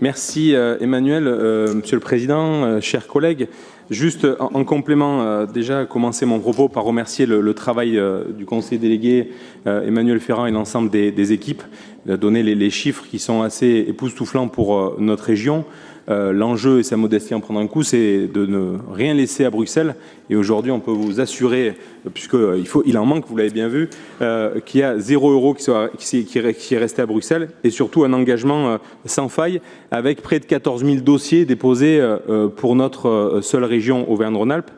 Merci Emmanuel, Monsieur le Président, chers collègues. Juste en complément, déjà commencer mon propos par remercier le travail du conseiller délégué Emmanuel Ferrand et l'ensemble des équipes, donner les chiffres qui sont assez époustouflants pour notre région. L'enjeu, et sa modestie en prendre un coup, c'est de ne rien laisser à Bruxelles. Et aujourd'hui, on peut vous assurer, puisqu'il en manque, vous l'avez bien vu, qu'il y a 0 euro qui est resté à Bruxelles, et surtout un engagement sans faille, avec près de 14 000 dossiers déposés pour notre seule région Auvergne-Rhône-Alpes,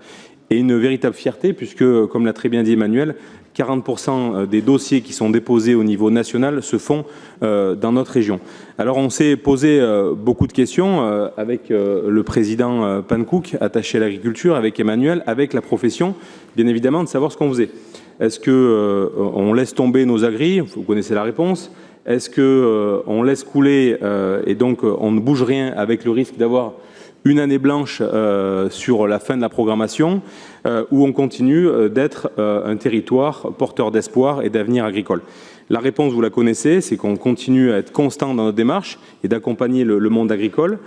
et une véritable fierté, puisque, comme l'a très bien dit Emmanuel, 40% des dossiers qui sont déposés au niveau national se font dans notre région. Alors on s'est posé beaucoup de questions avec le président Pankouk, attaché à l'agriculture, avec Emmanuel, avec la profession, bien évidemment, de savoir ce qu'on faisait. Est-ce qu'on laisse tomber nos agris? Vous connaissez la réponse. Est-ce qu'on laisse couler et donc on ne bouge rien avec le risque d'avoir une année blanche sur la fin de la programmation, où on continue d'être un territoire porteur d'espoir et d'avenir agricole. La réponse, vous la connaissez, c'est qu'on continue à être constant dans notre démarche et d'accompagner le monde agricole.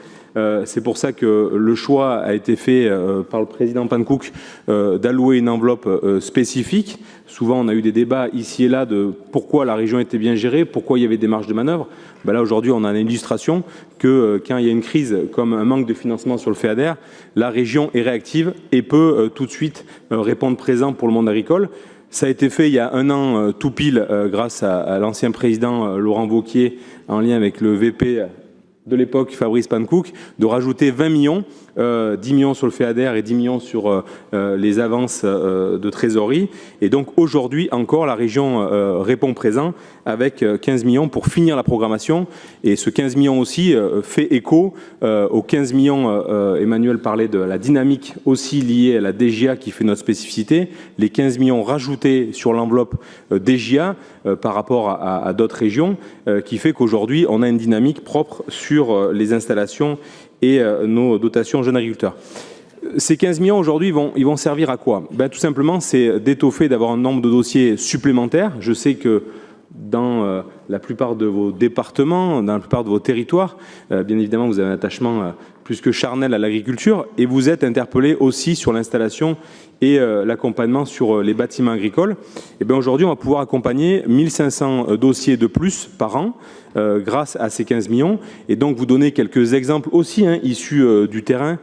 C'est pour ça que le choix a été fait par le président Pankouk d'allouer une enveloppe spécifique. Souvent, on a eu des débats ici et là de pourquoi la région était bien gérée, pourquoi il y avait des marges de manœuvre. Ben là, aujourd'hui, on a une illustration que quand il y a une crise comme un manque de financement sur le FEADER, la région est réactive et peut tout de suite répondre présent pour le monde agricole. Ça a été fait il y a un an tout pile grâce à l'ancien président Laurent Wauquiez en lien avec le VP de l'époque, Fabrice Pankouk, de rajouter 20 millions, 10 millions sur le FEADER et 10 millions sur les avances de trésorerie. Et donc aujourd'hui encore, la région répond présent avec 15 millions pour finir la programmation. Et ce 15 millions aussi fait écho aux 15 millions, Emmanuel parlait de la dynamique aussi liée à la DGA qui fait notre spécificité. Les 15 millions rajoutés sur l'enveloppe DGA par rapport à d'autres régions qui fait qu'aujourd'hui, on a une dynamique propre sur les installations et nos dotations jeunes agriculteurs. Ces 15 millions aujourd'hui, ils vont servir à quoi? Tout simplement, c'est d'étoffer, d'avoir un nombre de dossiers supplémentaires. Je sais que dans la plupart de vos départements, dans la plupart de vos territoires, bien évidemment, vous avez un attachement plus que charnel à l'agriculture et vous êtes interpellé aussi sur l'installation et l'accompagnement sur les bâtiments agricoles. Et bien aujourd'hui, on va pouvoir accompagner 1500 dossiers de plus par an grâce à ces 15 millions. Et donc, vous donner quelques exemples aussi issus du terrain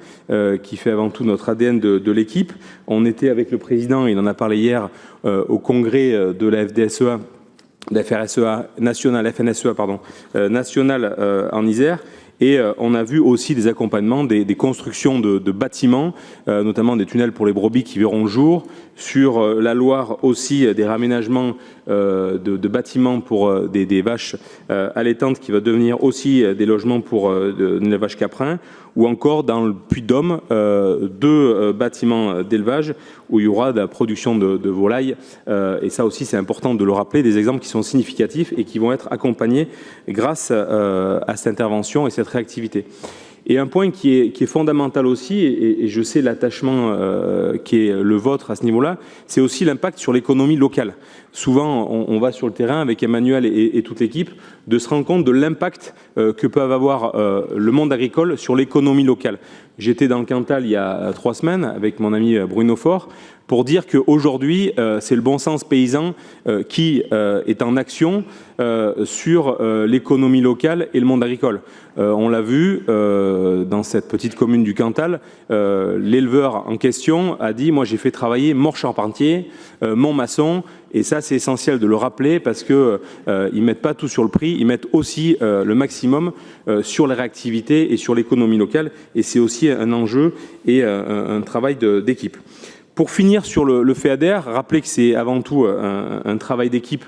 qui fait avant tout notre ADN de l'équipe. On était avec le président, il en a parlé hier, au congrès de la FDSEA, de la FRSEA nationale, FNSEA, pardon, nationale en Isère. Et on a vu aussi des accompagnements, des constructions de bâtiments, notamment des tunnels pour les brebis qui verront le jour. Sur la Loire aussi, des réaménagements de bâtiments pour des vaches allaitantes qui va devenir aussi des logements pour les vaches caprins. Ou encore dans le Puy-de-Dôme, 2 bâtiments d'élevage où il y aura de la production de volailles. Et ça aussi, c'est important de le rappeler, des exemples qui sont significatifs et qui vont être accompagnés grâce à cette intervention et cette réactivité. Et un point qui est fondamental aussi, et je sais l'attachement qui est le vôtre à ce niveau-là, c'est aussi l'impact sur l'économie locale. Souvent, on va sur le terrain avec Emmanuel et toute l'équipe, de se rendre compte de l'impact que peut avoir le monde agricole sur l'économie locale. J'étais dans le Cantal il y a 3 semaines avec mon ami Bruno Faure pour dire qu'aujourd'hui, c'est le bon sens paysan qui est en action sur l'économie locale et le monde agricole. On l'a vu dans cette petite commune du Cantal, l'éleveur en question a dit « moi j'ai fait travailler mon charpentier, mon maçon ». Et ça, c'est essentiel de le rappeler parce qu'ils ne mettent pas tout sur le prix, ils mettent aussi le maximum sur la réactivité et sur l'économie locale. Et c'est aussi un enjeu et un travail d'équipe. Pour finir sur le FEADER, rappelez que c'est avant tout un travail d'équipe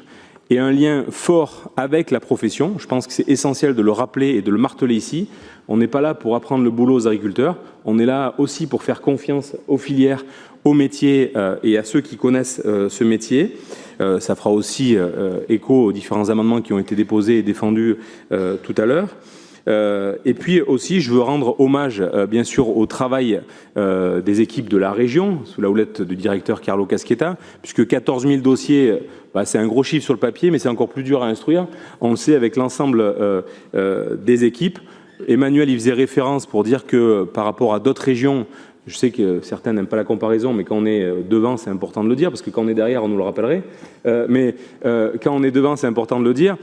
et un lien fort avec la profession. Je pense que c'est essentiel de le rappeler et de le marteler ici. On n'est pas là pour apprendre le boulot aux agriculteurs, on est là aussi pour faire confiance aux filières, aux métiers et à ceux qui connaissent ce métier. Ça fera aussi écho aux différents amendements qui ont été déposés et défendus tout à l'heure. Et puis aussi, je veux rendre hommage, bien sûr, au travail des équipes de la région, sous la houlette du directeur Carlo Casquetta, puisque 14 000 dossiers, c'est un gros chiffre sur le papier, mais c'est encore plus dur à instruire. On le sait avec l'ensemble des équipes. Emmanuel y faisait référence pour dire que par rapport à d'autres régions, je sais que certains n'aiment pas la comparaison, mais quand on est devant, c'est important de le dire, parce que quand on est derrière, on nous le rappellerait. Quand on est devant, c'est important de le dire.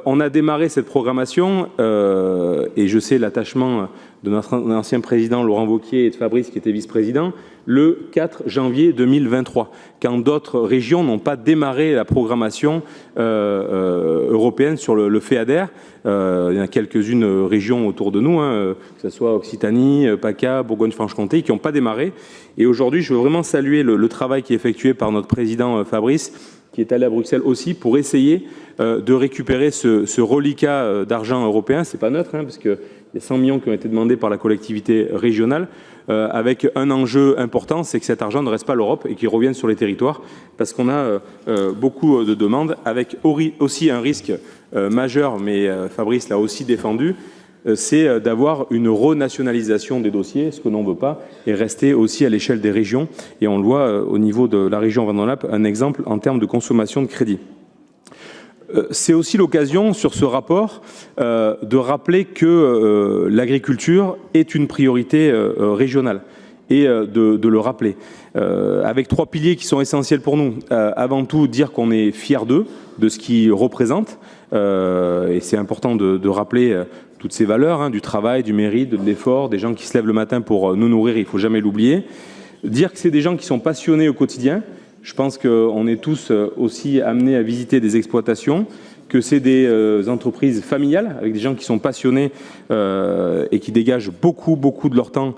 On a démarré cette programmation, et je sais l'attachement de notre ancien président Laurent Wauquiez et de Fabrice, qui était vice-président, le 4 janvier 2023, quand d'autres régions n'ont pas démarré la programmation européenne sur le FEADER. Il y a quelques-unes régions autour de nous, que ce soit Occitanie, PACA, Bourgogne-Franche-Comté, qui n'ont pas démarré. Et aujourd'hui, je veux vraiment saluer le travail qui est effectué par notre président Fabrice, qui est allé à Bruxelles aussi pour essayer de récupérer ce reliquat d'argent européen. Ce n'est pas neutre, parce qu'il y a 100 millions qui ont été demandés par la collectivité régionale, avec un enjeu important, c'est que cet argent ne reste pas à l'Europe et qu'il revienne sur les territoires, parce qu'on a beaucoup de demandes, avec aussi un risque majeur, mais Fabrice l'a aussi défendu, c'est d'avoir une renationalisation des dossiers, ce que l'on ne veut pas, et rester aussi à l'échelle des régions. Et on le voit au niveau de la région Vendée-Rhône-Alpes, un exemple en termes de consommation de crédit. C'est aussi l'occasion, sur ce rapport, de rappeler que l'agriculture est une priorité régionale, et de le rappeler. Avec 3 piliers qui sont essentiels pour nous. Avant tout, dire qu'on est fiers d'eux, de ce qu'ils représentent, et c'est important de rappeler toutes ces valeurs, du travail, du mérite, de l'effort, des gens qui se lèvent le matin pour nous nourrir, il ne faut jamais l'oublier. Dire que c'est des gens qui sont passionnés au quotidien. Je pense qu'on est tous aussi amenés à visiter des exploitations, que c'est des entreprises familiales, avec des gens qui sont passionnés et qui dégagent beaucoup de leur temps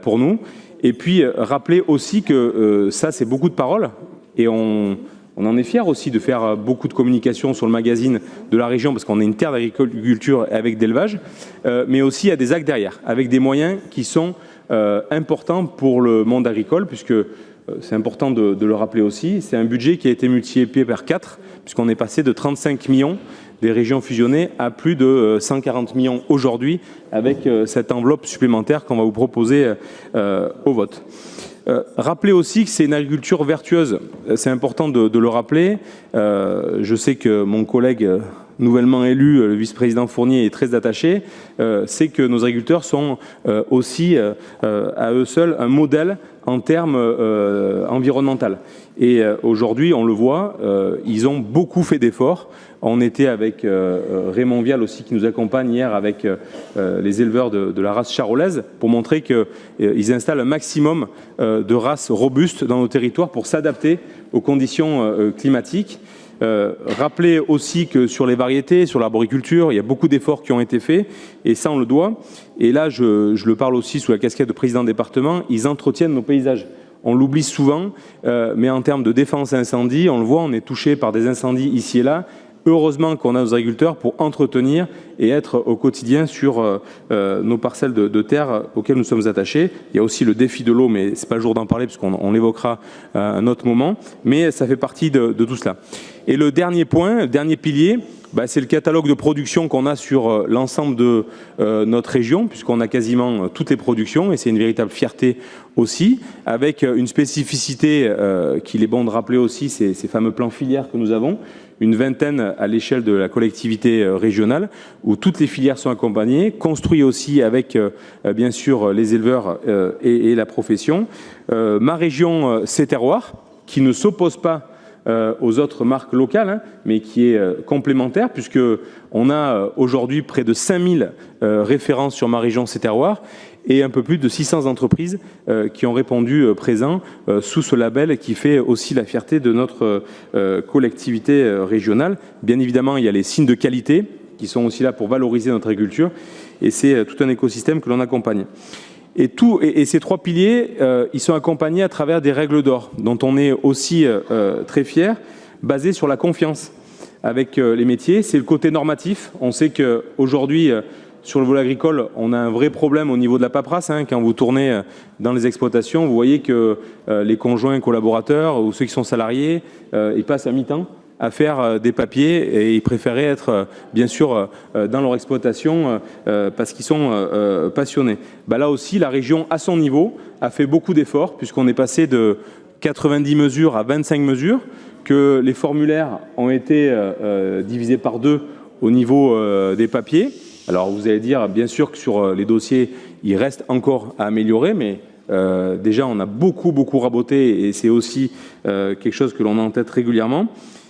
pour nous. Et puis rappeler aussi que ça, c'est beaucoup de paroles, et on en est fiers aussi de faire beaucoup de communication sur le magazine de la région, parce qu'on est une terre d'agriculture avec d'élevage, mais aussi il y a des actes derrière, avec des moyens qui sont importants pour le monde agricole, puisque c'est important de le rappeler aussi. C'est un budget qui a été multiplié par 4, puisqu'on est passé de 35 millions des régions fusionnées à plus de 140 millions aujourd'hui, avec cette enveloppe supplémentaire qu'on va vous proposer au vote. Rappelez aussi que c'est une agriculture vertueuse. C'est important de le rappeler. Je sais que mon collègue nouvellement élu, le vice-président Fournier, est très attaché. C'est que nos agriculteurs sont aussi, à eux seuls, un modèle en termes environnementaux. Et aujourd'hui, on le voit, ils ont beaucoup fait d'efforts. On était avec Raymond Vial aussi, qui nous accompagne hier, avec les éleveurs de la race charolaise, pour montrer qu'ils installent un maximum de races robustes dans nos territoires pour s'adapter aux conditions climatiques. Rappelez aussi que sur les variétés, sur l'arboriculture, il y a beaucoup d'efforts qui ont été faits, et ça on le doit. Et là, je le parle aussi sous la casquette de président de département, ils entretiennent nos paysages. On l'oublie souvent, mais en termes de défense incendie, on le voit, on est touché par des incendies ici et là. Heureusement qu'on a nos agriculteurs pour entretenir et être au quotidien sur nos parcelles de terre auxquelles nous sommes attachés. Il y a aussi le défi de l'eau, mais ce n'est pas le jour d'en parler puisqu'on l'évoquera à un autre moment. Mais ça fait partie de tout cela. Et le dernier point, le dernier pilier, c'est le catalogue de production qu'on a sur l'ensemble de notre région, puisqu'on a quasiment toutes les productions, et c'est une véritable fierté aussi, avec une spécificité qu'il est bon de rappeler aussi, ces fameux plans filières que nous avons, une vingtaine à l'échelle de la collectivité régionale, où toutes les filières sont accompagnées, construit aussi avec, bien sûr, les éleveurs et la profession. Ma région, c'est terroir, qui ne s'oppose pas aux autres marques locales, mais qui est complémentaire, puisqu'on a aujourd'hui près de 5000 références sur ma région, c'est terroir, et un peu plus de 600 entreprises qui ont répondu présent sous ce label qui fait aussi la fierté de notre collectivité régionale. Bien évidemment, il y a les signes de qualité qui sont aussi là pour valoriser notre agriculture, et c'est tout un écosystème que l'on accompagne. Et ces 3 piliers, ils sont accompagnés à travers des règles d'or, dont on est aussi très fiers, basées sur la confiance avec les métiers. C'est le côté normatif. On sait qu'aujourd'hui, sur le volet agricole, on a un vrai problème au niveau de la paperasse. Quand vous tournez dans les exploitations, vous voyez que les conjoints collaborateurs ou ceux qui sont salariés, ils passent à mi-temps à faire des papiers, et ils préféraient être bien sûr dans leur exploitation parce qu'ils sont passionnés. Là aussi, la région à son niveau a fait beaucoup d'efforts, puisqu'on est passé de 90 mesures à 25 mesures, que les formulaires ont été divisés par 2 au niveau des papiers. Alors vous allez dire, bien sûr que sur les dossiers, il reste encore à améliorer, mais déjà on a beaucoup raboté et c'est aussi quelque chose que l'on a en tête régulièrement.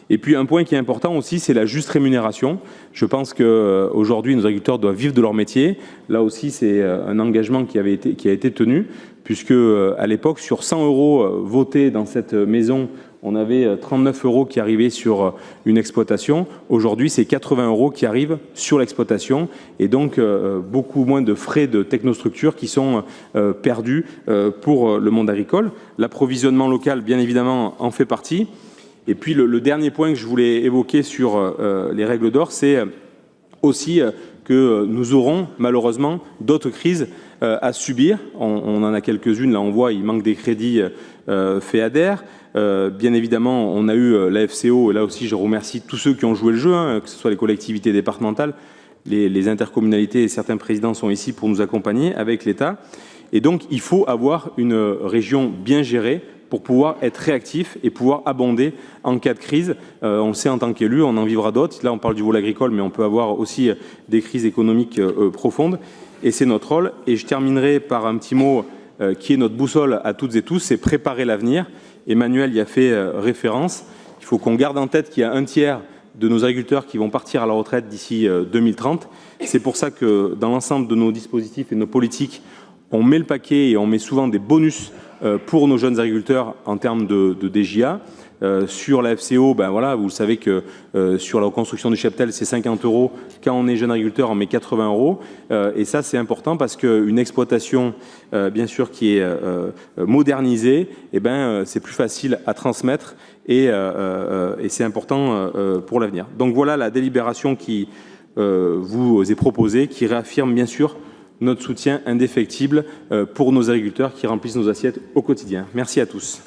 Et puis un point qui est important aussi, c'est la juste rémunération. Je pense qu'aujourd'hui, nos agriculteurs doivent vivre de leur métier. Là aussi, c'est un engagement qui a été tenu, puisque à l'époque, sur 100 € votés dans cette maison, on avait 39 € qui arrivaient sur une exploitation. Aujourd'hui, c'est 80 € qui arrivent sur l'exploitation et donc beaucoup moins de frais de technostructure qui sont perdus pour le monde agricole. L'approvisionnement local, bien évidemment, en fait partie. Et puis le dernier point que je voulais évoquer sur les règles d'or, c'est aussi que nous aurons malheureusement d'autres crises à subir. On en a quelques-unes, là on voit, il manque des crédits FEADER. Bien évidemment, on a eu la FCO, et là aussi je remercie tous ceux qui ont joué le jeu, hein, que ce soit les collectivités départementales, les intercommunalités et certains présidents sont ici pour nous accompagner avec l'État. Et donc il faut avoir une région bien gérée pour pouvoir être réactif et pouvoir abonder en cas de crise. On le sait en tant qu'élu, on en vivra d'autres. Là, on parle du volet agricole, mais on peut avoir aussi des crises économiques profondes. Et c'est notre rôle. Et je terminerai par un petit mot qui est notre boussole à toutes et tous, c'est préparer l'avenir. Emmanuel y a fait référence. Il faut qu'on garde en tête qu'il y a un tiers de nos agriculteurs qui vont partir à la retraite d'ici 2030. C'est pour ça que dans l'ensemble de nos dispositifs et de nos politiques, on met le paquet et on met souvent des bonus pour nos jeunes agriculteurs en termes de DJA. Sur la FCO, ben voilà, vous savez que sur la reconstruction du cheptel, c'est 50 €. Quand on est jeune agriculteur, on met 80 €. Et ça, c'est important parce qu'une exploitation, bien sûr, qui est modernisée, eh ben, c'est plus facile à transmettre et c'est important pour l'avenir. Donc voilà la délibération qui vous est proposée, qui réaffirme bien sûr notre soutien indéfectible pour nos agriculteurs qui remplissent nos assiettes au quotidien. Merci à tous.